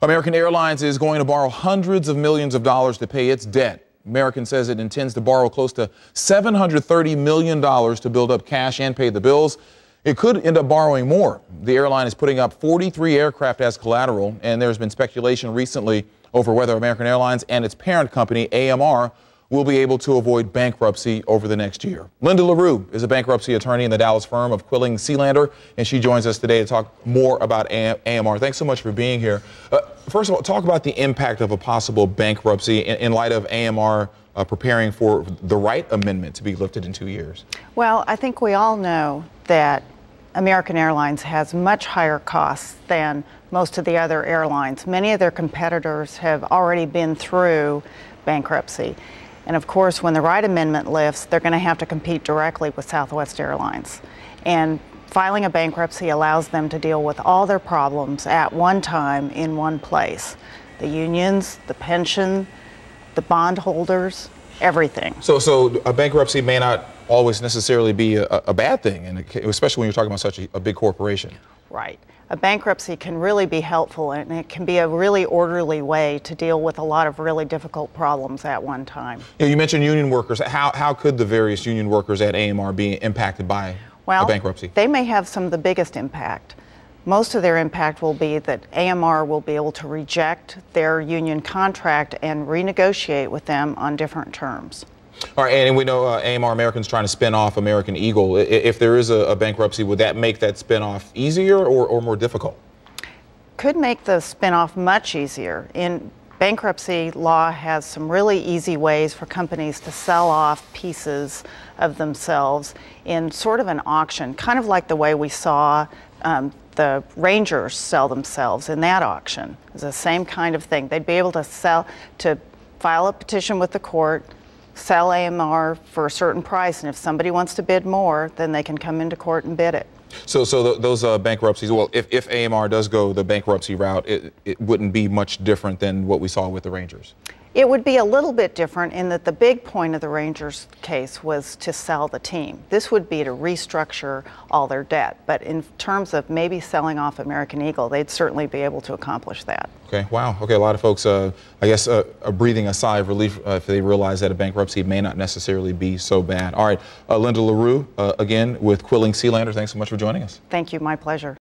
American Airlines is going to borrow hundreds of millions of dollars to pay its debt. American says it intends to borrow close to $730 million to build up cash and pay the bills. It could end up borrowing more. The airline is putting up 43 aircraft as collateral, and there's been speculation recently over whether American Airlines and its parent company, AMR, will be able to avoid bankruptcy over the next year. Linda LaRue is a bankruptcy attorney in the Dallas firm of Quilling Selander, and she joins us today to talk more about AMR. Thanks so much for being here. First of all, talk about the impact of a possible bankruptcy in light of AMR preparing for the Wright Amendment to be lifted in 2 years. Well, I think we all know that American Airlines has much higher costs than most of the other airlines. Many of their competitors have already been through bankruptcy. And of course, when the Wright Amendment lifts, they're going to have to compete directly with Southwest Airlines. And filing a bankruptcy allows them to deal with all their problems at one time in one place. The unions, the pension, the bondholders, everything. So a bankruptcy may not always necessarily be a bad thing, and especially when you're talking about such a big corporation. Right. A bankruptcy can really be helpful, and it can be a really orderly way to deal with a lot of really difficult problems at one time. Yeah, you mentioned union workers. How could the various union workers at AMR be impacted by a bankruptcy? They may have some of the biggest impact. Most of their impact will be that AMR will be able to reject their union contract and renegotiate with them on different terms. All right, and we know AMR American's trying to spin off American Eagle. If there is a bankruptcy, would that make that spin-off easier or more difficult? Could make the spin-off much easier. In bankruptcy law has some really easy ways for companies to sell off pieces of themselves in sort of an auction, kind of like the way we saw the Rangers sell themselves in that auction. It's the same kind of thing. They'd be able to file a petition with the court, sell AMR for a certain price, and if somebody wants to bid more, then they can come into court and bid it. So those bankruptcies, well, if AMR does go the bankruptcy route, it wouldn't be much different than what we saw with the Rangers. It would be a little bit different in that the big point of the Rangers case was to sell the team. This would be to restructure all their debt. But in terms of maybe selling off American Eagle, they'd certainly be able to accomplish that. Okay, wow. Okay, a lot of folks, I guess, are breathing a sigh of relief if they realize that a bankruptcy may not necessarily be so bad. All right, Linda LaRue, again, with Quilling Selander, thanks so much for joining us. Thank you, my pleasure.